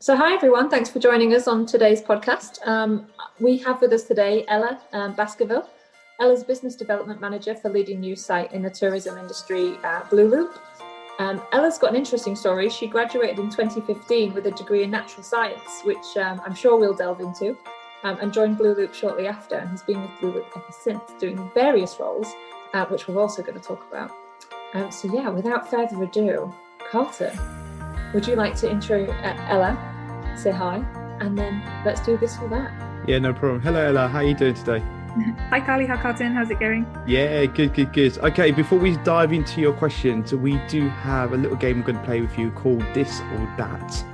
So hi everyone, thanks for joining us on today's podcast. We have with us today Ella Baskerville. Ella's Business Development Manager for leading news site in the tourism industry at Blue Loop. Ella's got an interesting story. She graduated in 2015 with a degree in natural science, which I'm sure we'll delve into, and joined Blue Loop shortly after and has been with Blue Loop ever since, doing various roles, which we're also going to talk about. So yeah, without further ado, Carlton, would you like to intro Ella, say hi, and then let's do this or that? Yeah, no problem. Hello, Ella. How are you doing today? Hi, Carly. Hi, Carlton. How's it going? Yeah, good. Okay, before we dive into your questions, we do have a little game we're going to play with you called This or That.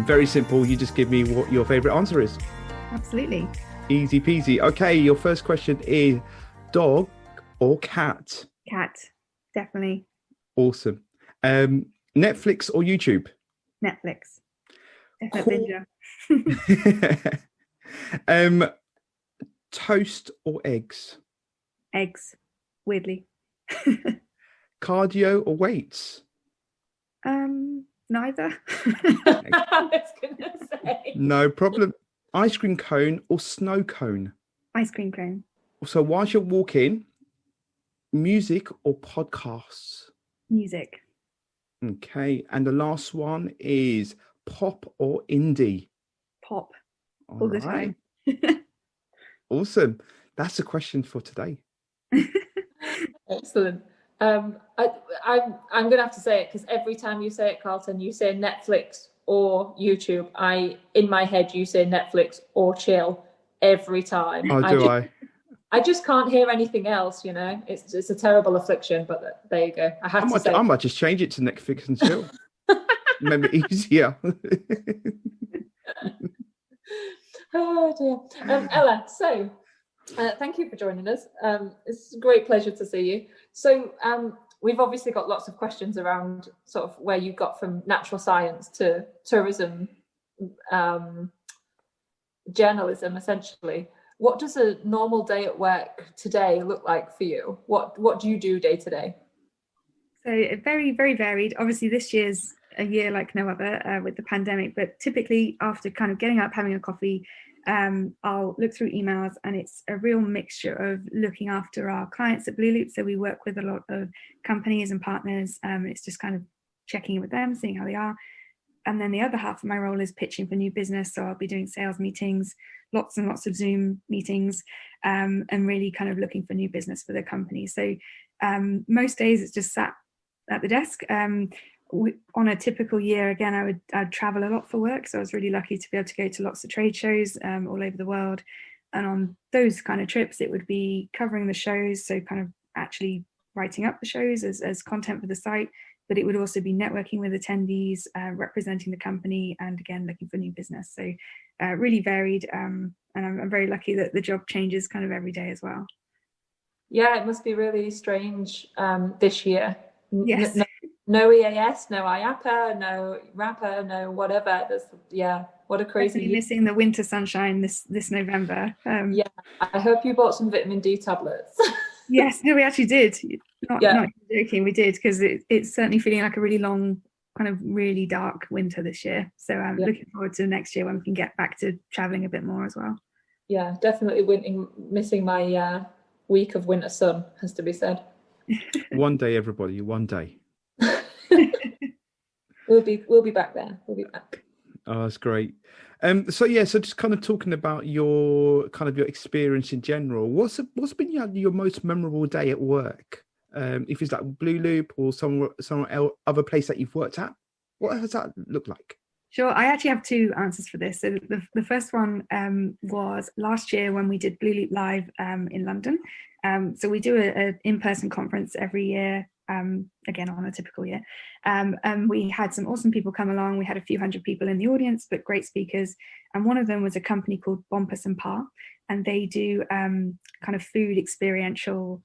Very simple. You just give me what your favourite answer is. Absolutely. Easy peasy. Okay, your first question is dog or cat? Cat, definitely. Awesome. Netflix or YouTube? Netflix. Definitely binger. Toast or eggs? Eggs, weirdly. Cardio or weights? Neither. I was gonna say. No problem. Ice cream cone or snow cone? Ice cream cone. So whilst you're walking, music or podcasts? Music. Okay, and the last one is pop or indie? Pop. All the time. Awesome. That's the question for today. Excellent. I'm going to have to say it because every time you say it, Carlton, you say Netflix or YouTube. In my head, you say Netflix or chill every time. Oh, I just can't hear anything else, you know. It's a terrible affliction, but there you go. I might just change it to Netflix and chill. Remember, easier. Oh dear. Ella, so thank you for joining us. It's a great pleasure to see you. So we've obviously got lots of questions around sort of where you got from natural science to tourism journalism, essentially. What does a normal day at work today look like for you? What do you do day to day? So very, very varied. Obviously, this year's a year like no other with the pandemic, but typically after kind of getting up, having a coffee, I'll look through emails, and it's a real mixture of looking after our clients at Blue Loop. So we work with a lot of companies and partners. It's just kind of checking in with them, seeing how they are. And then the other half of my role is pitching for new business. So I'll be doing sales meetings, lots and lots of Zoom meetings, and really kind of looking for new business for the company. So most days it's just sat at the desk. On a typical year, again, I'd travel a lot for work. So I was really lucky to be able to go to lots of trade shows all over the world. And on those kind of trips, it would be covering the shows. So kind of actually writing up the shows as content for the site. But it would also be networking with attendees, representing the company, and again, looking for new business. So really varied. And I'm very lucky that the job changes kind of every day as well. Yeah, it must be really strange this year. Yes. No EAS, no IAAPA, no RAPA, no whatever. What a crazy year. Missing the winter sunshine this November. Yeah, I hope you bought some vitamin D tablets. Yes, no, we actually did. Not joking, we did, because it's certainly feeling like a really long, kind of really dark winter this year. So I'm looking forward to next year when we can get back to traveling a bit more as well. Yeah, definitely missing my week of winter sun, has to be said. One day, everybody, one day. We'll be back there. We'll be back. Oh, that's great. So just kind of talking about your experience in general. What's been your most memorable day at work? If it's like Blue Loop or some other place that you've worked at, what does that look like? Sure, I actually have two answers for this. So the first one was last year when we did Blue Loop Live in London. So we do an in-person conference every year. Again, on a typical year. And we had some awesome people come along. We had a few hundred people in the audience, but great speakers. And one of them was a company called Bompus and Pa, and they do kind of food experiential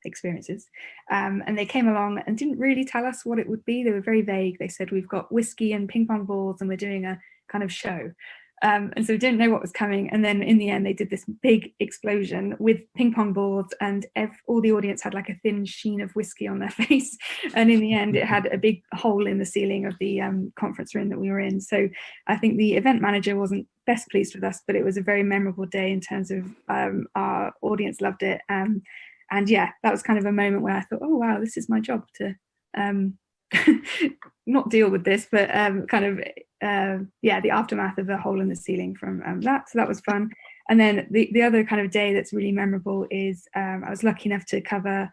experiences. And they came along and didn't really tell us what it would be. They were very vague. They said, we've got whiskey and ping pong balls and we're doing a kind of show. And so we didn't know what was coming. And then in the end, they did this big explosion with ping pong balls, and all the audience had like a thin sheen of whiskey on their face. And in the end, it had a big hole in the ceiling of the conference room that we were in. So I think the event manager wasn't best pleased with us, but it was a very memorable day in terms of our audience loved it. And yeah, that was kind of a moment where I thought, oh, wow, this is my job to not deal with this, but the aftermath of the hole in the ceiling from that. So that was fun. And then the other kind of day that's really memorable is I was lucky enough to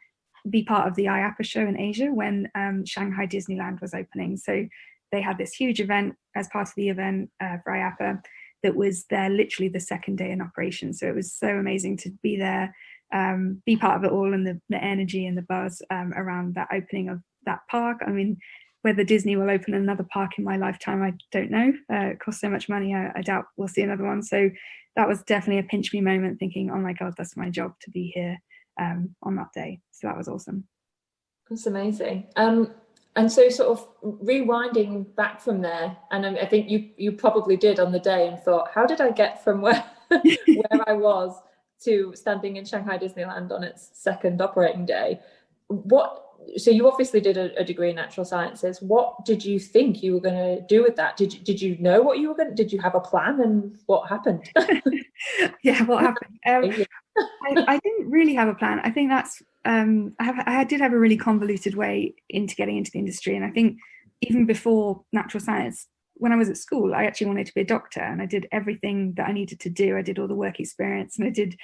be part of the IAAPA show in Asia when Shanghai Disneyland was opening. So they had this huge event as part of the event for IAAPA that was there literally the second day in operation. So it was so amazing to be there, be part of it all, and the energy and the buzz around that opening of that park. I mean, whether Disney will open another park in my lifetime, I don't know. It costs so much money. I doubt we'll see another one. So that was definitely a pinch me moment, thinking, oh my God, that's my job to be here on that day. So that was awesome. That's amazing. And so sort of rewinding back from there, and I think you probably did on the day and thought, how did I get from where I was to standing in Shanghai Disneyland on its second operating day? So you obviously did a degree in natural sciences. What did you think you were going to do with that? Did you know what you were going to, did you have a plan, and what happened? Yeah, what happened? I didn't really have a plan. I think that's, I did have a really convoluted way into getting into the industry. And I think even before natural science, when I was at school, I actually wanted to be a doctor, and I did everything that I needed to do. I did all the work experience, and I did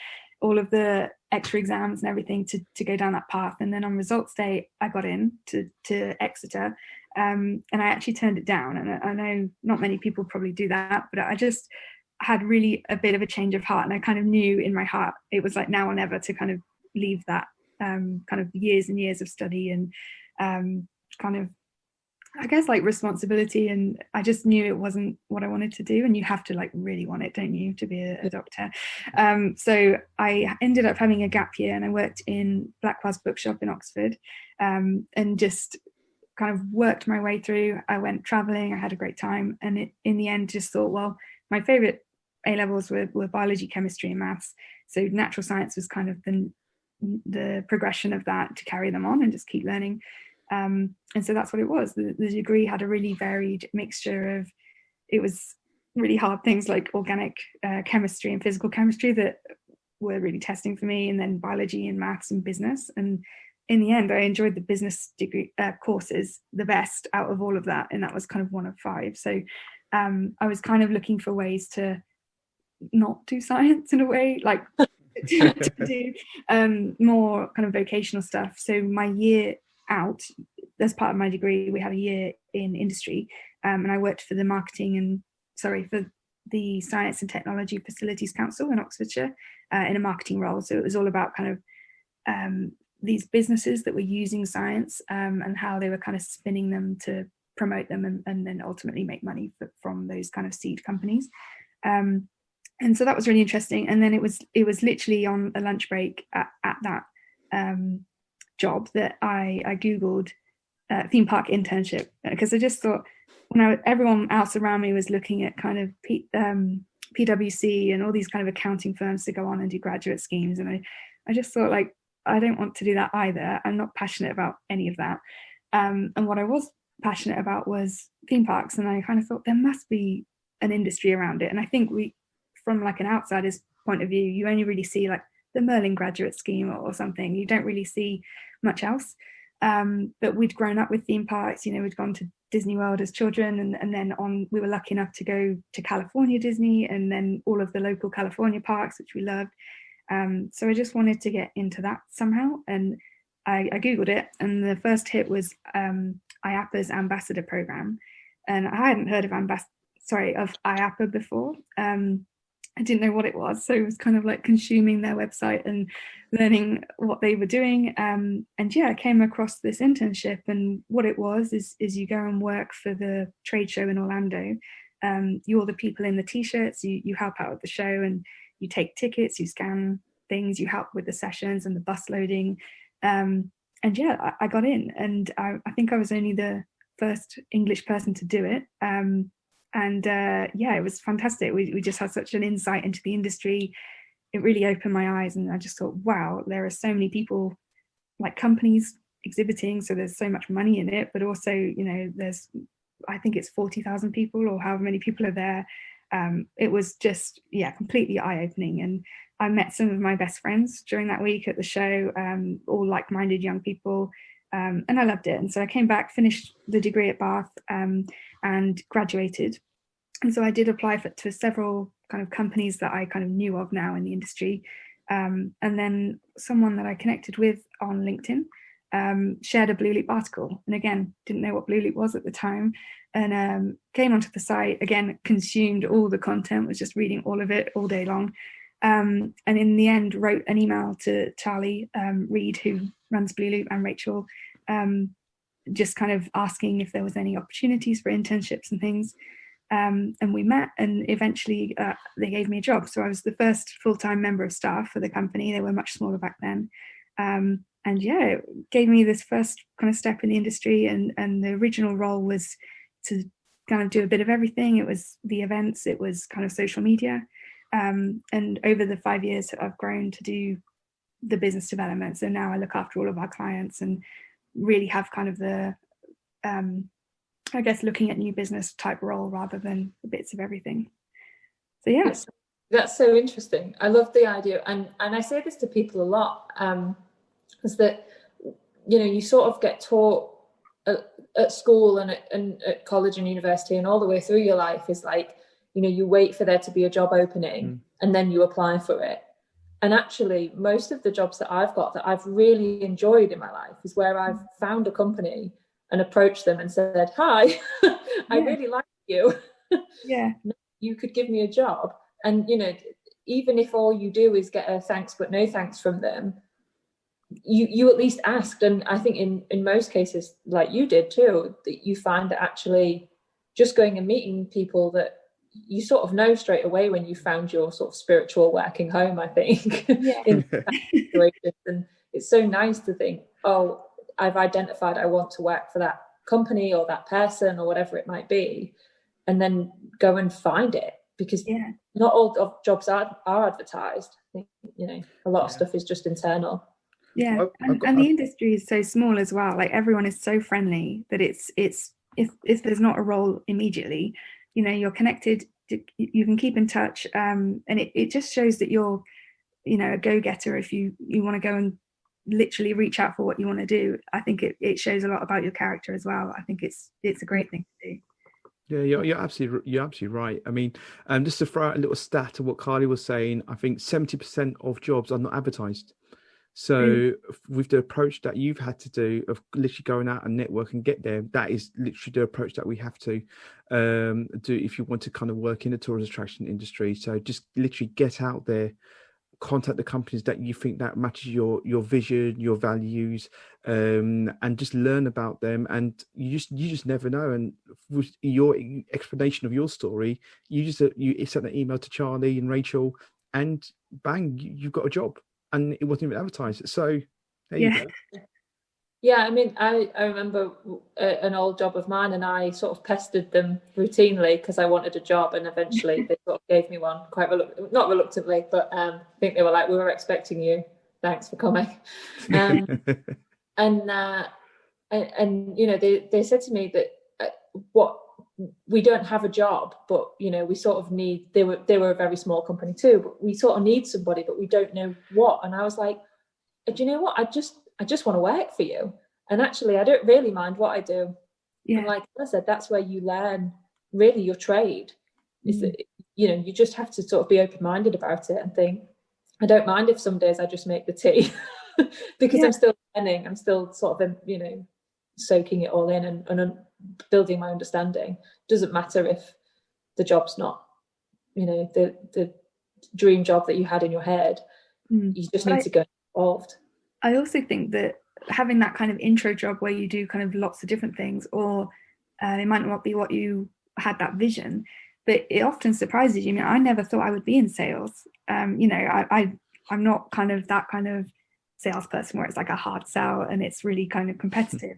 all of the extra exams and everything to go down that path. And then on results day, I got in to Exeter, and I actually turned it down. And I know not many people probably do that, but I just had really a bit of a change of heart, and I kind of knew in my heart it was like now or never to kind of leave that kind of years and years of study and kind of, I guess, like responsibility. And I just knew it wasn't what I wanted to do. And you have to like really want it, don't you, to be a doctor? So I ended up having a gap year, and I worked in Blackwell's bookshop in Oxford, and just kind of worked my way through. I went traveling, I had a great time, and in the end just thought, well, my favorite A-levels were biology, chemistry and maths. So natural science was kind of the progression of that, to carry them on and just keep learning. And so that's what it was. The degree had a really varied mixture of, it was really hard things like organic chemistry and physical chemistry that were really testing for me, and then biology and maths and business. And in the end, I enjoyed the business degree courses the best out of all of that, and that was kind of one of 5. So I was kind of looking for ways to not do science in a way, like to do more kind of vocational stuff. So my year out, as part of my degree, we had a year in industry, and I worked for for the Science and Technology Facilities Council in Oxfordshire in a marketing role. So it was all about kind of these businesses that were using science and how they were kind of spinning them to promote them and then ultimately make money from those kind of seed companies. And so that was really interesting. And then it was literally on a lunch break at that job that I Googled theme park internship, because I just thought, when everyone else around me was looking at kind of PwC and all these kind of accounting firms to go on and do graduate schemes, and I just thought, like, I don't want to do that either. I'm not passionate about any of that. And what I was passionate about was theme parks, and I kind of thought there must be an industry around it. And I think from like an outsider's point of view, you only really see like the Merlin graduate scheme or something. You don't really see much else. But we'd grown up with theme parks. We'd gone to Disney World as children, and then we were lucky enough to go to California Disney, and then all of the local California parks, which we loved. So I just wanted to get into that somehow, and I Googled it, and the first hit was IAAPA's ambassador program, and I hadn't heard of IAAPA before. I didn't know what it was, so it was kind of like consuming their website and learning what they were doing. And yeah, I came across this internship, and what it was is you go and work for the trade show in Orlando. You're the people in the t-shirts, you help out with the show, and you take tickets, you scan things, you help with the sessions and the bus loading. And yeah, I got in, and I think I was only the first English person to do it. And it was fantastic. We just had such an insight into the industry. It really opened my eyes, and I just thought, wow, there are so many people, like companies exhibiting, so there's so much money in it, but also, there's, I think it's 40,000 people or however many people are there. It was just, completely eye-opening. And I met some of my best friends during that week at the show, all like-minded young people, and I loved it. And so I came back, finished the degree at Bath, and graduated. And so I did apply to several kind of companies that I kind of knew of now in the industry. And then someone that I connected with on LinkedIn shared a Blue Loop article. And again, didn't know what Blue Loop was at the time. And came onto the site, again, consumed all the content, was just reading all of it all day long. And in the end, wrote an email to Charlie Reed, who runs Blue Loop, and Rachel, just kind of asking if there was any opportunities for internships and things. And we met, and eventually they gave me a job. So I was the first full-time member of staff for the company. They were much smaller back then. And it gave me this first kind of step in the industry. And the original role was to kind of do a bit of everything. It was the events, it was kind of social media. And over the 5 years, I've grown to do the business development. So now I look after all of our clients and really have kind of the, I guess, looking at new business type role rather than bits of everything. So yeah. That's so interesting. I love the idea. And I say this to people a lot, is that, you sort of get taught at school and at college and university and all the way through your life is like, you wait for there to be a job opening and then you apply for it. And actually, most of the jobs that I've got that I've really enjoyed in my life is where I've found a company and approached them and said, hi, I really like you. Yeah. You could give me a job. And, even if all you do is get a thanks but no thanks from them, you at least asked. And I think in most cases, like you did too, that you find that actually just going and meeting people that you sort of know straight away when you found your sort of spiritual working home, I think, in that situation. And it's so nice to think, oh, I've identified I want to work for that company or that person or whatever it might be, and then go and find it, because not all jobs are advertised. I think, a lot of stuff is just internal. Yeah, and the industry is so small as well. Like everyone is so friendly that it's if there's not a role immediately, you're connected. You can keep in touch, and it just shows that you're, a go-getter. If you want to go and literally reach out for what you want to do, I think it shows a lot about your character as well. I think it's a great thing to do. Yeah, you're absolutely right. I mean, just to throw out a little stat to what Carly was saying, I think 70% of jobs are not advertised. So with the approach that you've had to do of literally going out and network and get there, that is literally the approach that we have to do if you want to kind of work in the tourist attraction industry. So just literally get out there, contact the companies that you think that matches your vision, your values, and just learn about them. And you just never know. And with your explanation of your story, you sent an email to Charlie and Rachel, and bang, you've got a job. And it wasn't even advertised. So there you go. Yeah, I mean, I remember an old job of mine, and I sort of pestered them routinely because I wanted a job, and eventually they sort of gave me one, quite not reluctantly, but I think they were like, we were expecting you. Thanks for coming. And they said to me that we don't have a job, but we sort of need. They were a very small company too, but we sort of need somebody, but we don't know what. And I was like, do you know what? I just want to work for you. And actually, I don't really mind what I do. Yeah. And like I said, that's where you learn really your trade. Is that you just have to sort of be open-minded about it and think, I don't mind if some days I just make the tea because I'm still learning. I'm still sort of soaking it all in and building my understanding. Doesn't matter if the job's not the dream job that you had in your head. You just need to get involved. I also think that having that kind of intro job where you do kind of lots of different things, or it might not be what you had that vision, but it often surprises you. I mean, I never thought I would be in sales. I'm not kind of that kind of salesperson where it's like a hard sell and it's really kind of competitive.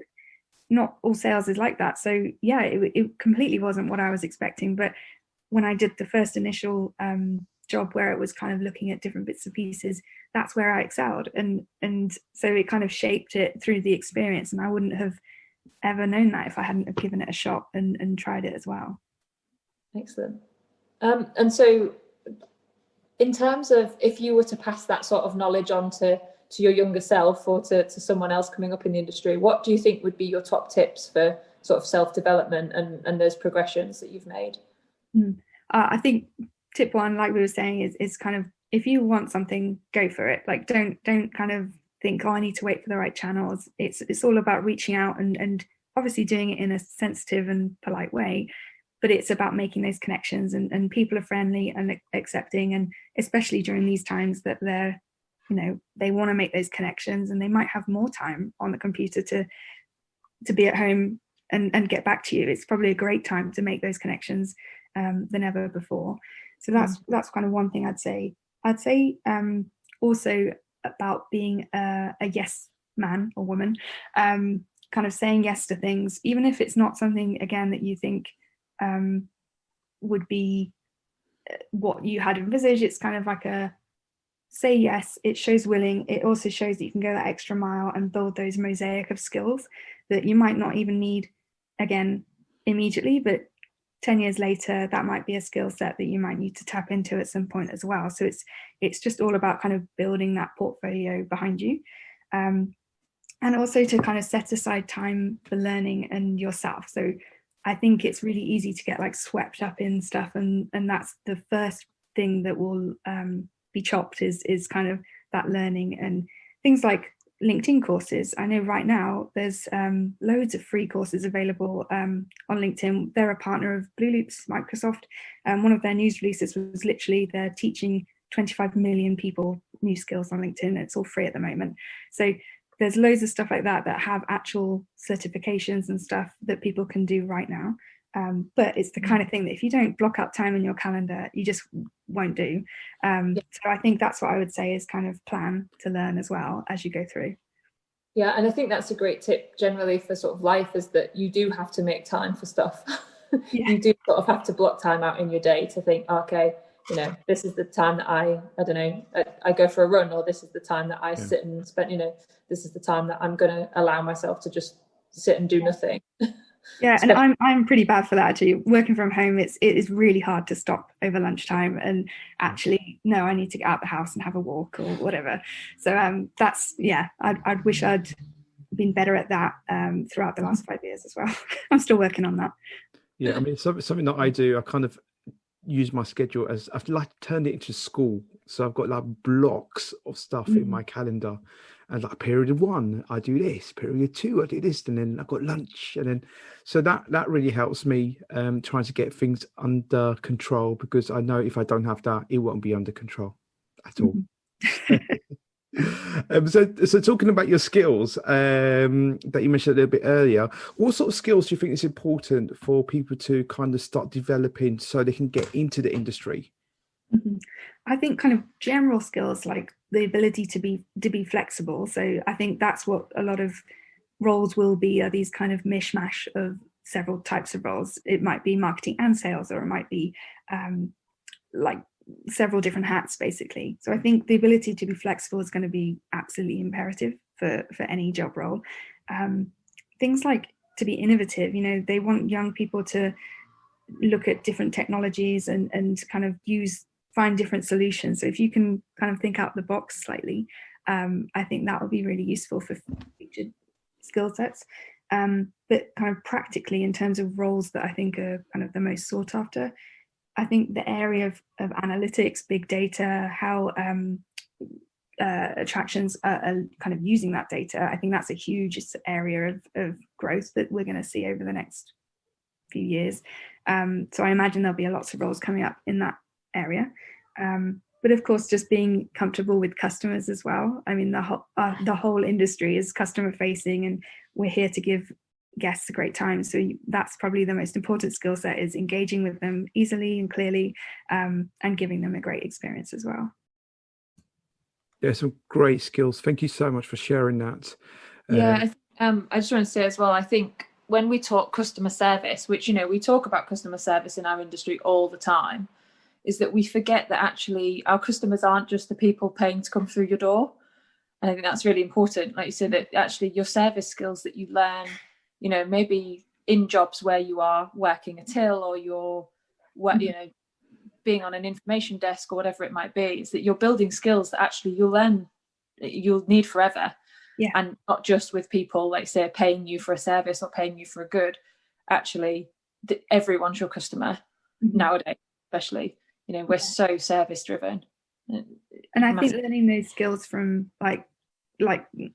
not all sales is like that. So yeah, it completely wasn't what I was expecting. But when I did the first initial job where it was kind of looking at different bits and pieces, that's where I excelled. And so it kind of shaped it through the experience. And I wouldn't have ever known that if I hadn't have given it a shot and tried it as well. Excellent. And so in terms of if you were to pass that sort of knowledge on to your younger self or to someone else coming up in the industry, what do you think would be your top tips for sort of self-development and those progressions that you've made? I think tip one, like we were saying, is kind of, if you want something, go for it. Like don't kind of think, oh, I need to wait for the right channels. It's all about reaching out and obviously doing it in a sensitive and polite way, but it's about making those connections, and people are friendly and accepting, and especially during these times that they're, you know, they want to make those connections, and they might have more time on the computer to be at home and get back to you. It's probably a great time to make those connections than ever before. So that's kind of one thing I'd say. I'd say also about being a yes man or woman, kind of saying yes to things, even if it's not something, again, that you think would be what you had envisaged. It's kind of like a say yes. It shows willing. It also shows that you can go that extra mile and build those mosaic of skills that you might not even need, again, immediately, but 10 years later, that might be a skill set that you might need to tap into at some point as well. So it's just all about kind of building that portfolio behind you. And also to kind of set aside time for learning and yourself. So I think it's really easy to get like swept up in stuff, and that's the first thing that will be chopped is kind of that learning, and things like LinkedIn courses. I know right now there's loads of free courses available on LinkedIn. They're a partner of Blue Loop's Microsoft. One of their news releases was literally they're teaching 25 million people new skills on LinkedIn. It's all free at the moment. So there's loads of stuff like that have actual certifications and stuff that people can do right now. But it's the kind of thing that if you don't block out time in your calendar, you just won't do. So I think that's what I would say is kind of plan to learn as well as you go through. Yeah, and I think that's a great tip generally for sort of life, is that you do have to make time for stuff. Yeah. You do sort of have to block time out in your day to think, okay, you know, this is the time that I don't know, I go for a run, or this is the time that I sit and spend, you know, this is the time that I'm going to allow myself to just sit and do nothing. Yeah, and I'm pretty bad for that actually. Working from home, it is really hard to stop over lunchtime and actually, no, I need to get out the house and have a walk or whatever. So that's, yeah, I'd wish I'd been better at that throughout the last 5 years as well. I'm still working on that. Yeah, I mean, something that I do, I kind of use my schedule as, I've like turned it into school. So I've got like blocks of stuff in my calendar, and like period 1, I do this, period 2, I do this, and then I've got lunch, and then so that really helps me trying to get things under control, because I know if I don't have that, it won't be under control at all. So talking about your skills that you mentioned a little bit earlier, what sort of skills do you think is important for people to kind of start developing so they can get into the industry? I think kind of general skills like the ability to be flexible. So I think that's what a lot of roles will be, are these kind of mishmash of several types of roles. It might be marketing and sales, or it might be like several different hats basically. So I think the ability to be flexible is going to be absolutely imperative for any job role. Things like to be innovative, you know, they want young people to look at different technologies and kind of find different solutions. So if you can kind of think out the box slightly, I think that will be really useful for future skill sets. But kind of practically in terms of roles that I think are kind of the most sought after, I think the area of analytics, big data, how attractions are kind of using that data, I think that's a huge area of growth that we're going to see over the next few years. So I imagine there'll be lots of roles coming up in that area. But of course, just being comfortable with customers as well. I mean, the whole industry is customer facing, and we're here to give guests a great time. So that's probably the most important skill set, is engaging with them easily and clearly, and giving them a great experience as well. Yeah, some great skills. Thank you so much for sharing that. Yeah, I just want to say as well, I think when we talk customer service, which, we talk about customer service in our industry all the time, is that we forget that actually our customers aren't just the people paying to come through your door. And I think that's really important. Like you said, that actually your service skills that you learn, maybe in jobs where you are working a till or you're, being on an information desk or whatever it might be, is that you're building skills that actually you'll need forever. Yeah. And not just with people, like say, paying you for a service or paying you for a good. Actually, everyone's your customer nowadays, especially. We're so service driven. And I think learning those skills from like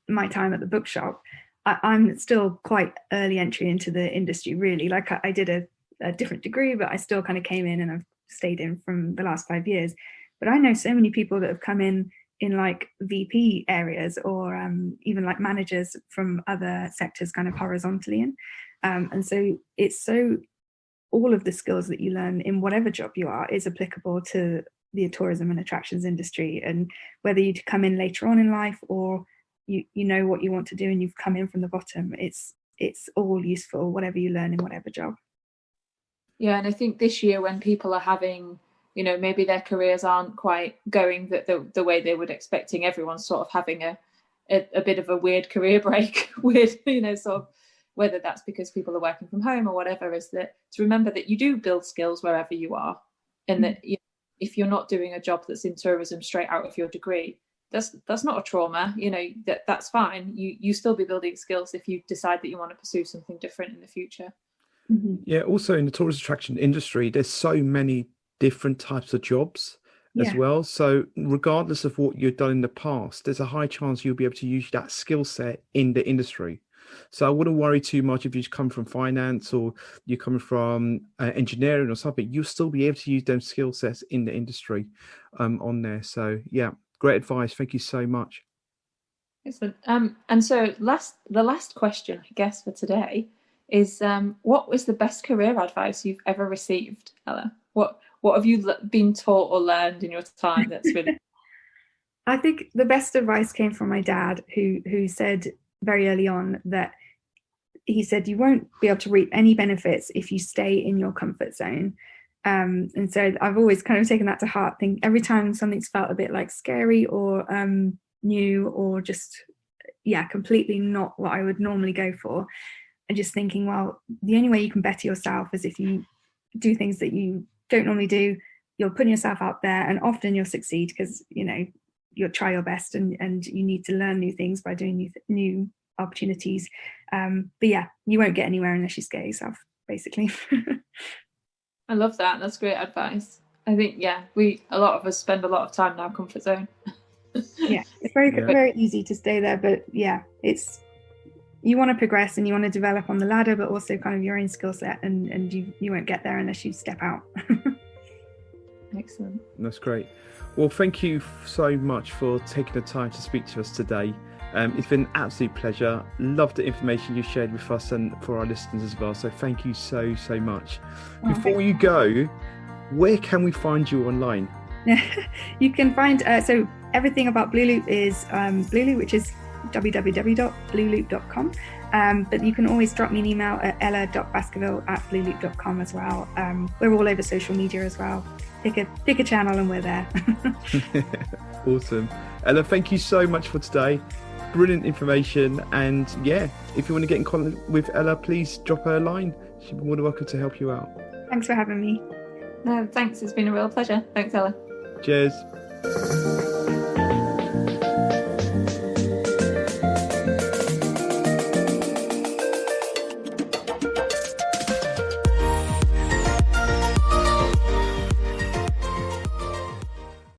my time at the bookshop, I'm still quite early entry into the industry, really. Like I did a different degree, but I still kind of came in and I've stayed in from the last 5 years. But I know so many people that have come in like VP areas or even like managers from other sectors kind of horizontally in. And so it's all of the skills that you learn in whatever job you are is applicable to the tourism and attractions industry. And whether you come in later on in life or you know what you want to do and you've come in from the bottom, it's all useful, whatever you learn in whatever job. Yeah, and I think this year when people are having, maybe their careers aren't quite going the way they would expecting, everyone's sort of having a bit of a weird career break with, sort of, whether that's because people are working from home or whatever, is that to remember that you do build skills wherever you are. And that if you're not doing a job that's in tourism straight out of your degree, that's not a trauma, that's fine. You still be building skills if you decide that you want to pursue something different in the future. Mm-hmm. Yeah, also in the tourist attraction industry, there's so many different types of jobs as well. So regardless of what you've done in the past, there's a high chance you'll be able to use that skill set in the industry. So I wouldn't worry too much if you come from finance or you're coming from engineering or something. You'll still be able to use those skill sets in the industry on there. So yeah, great advice. Thank you so much. Excellent. And so the last question, I guess, for today is what was the best career advice you've ever received, Ella? What have you been taught or learned in your time that's really... I think the best advice came from my dad, who said very early on that he said you won't be able to reap any benefits if you stay in your comfort zone. And so I've always kind of taken that to heart. Think every time something's felt a bit like scary or new or just completely not what I would normally go for, and just thinking, well, the only way you can better yourself is if you do things that you don't normally do. You're putting yourself out there, and often you'll succeed because you'll try your best, and you need to learn new things by doing new opportunities. But you won't get anywhere unless you scare yourself, basically. I love that. That's great advice. I think a lot of us spend a lot of time in our comfort zone. It's very easy to stay there, but it's, you want to progress and you want to develop on the ladder, but also kind of your own skill set, and you won't get there unless you step out. Excellent. That's great. Well, thank you so much for taking the time to speak to us today. It's been an absolute pleasure. Love the information you shared with us and for our listeners as well. So thank you so much. Before you go, where can we find you online? You can find so everything about Blue Loop is Blue Loop, which is www.blueloop.com. But you can always drop me an email at ella.baskerville@blueloop.com as well. We're all over social media as well. Pick a channel and we're there. Awesome. Ella, thank you so much for today. Brilliant information. And if you want to get in contact with Ella, please drop her a line. She'll be more than welcome to help you out. Thanks for having me. No, thanks. It's been a real pleasure. Thanks, Ella. Cheers.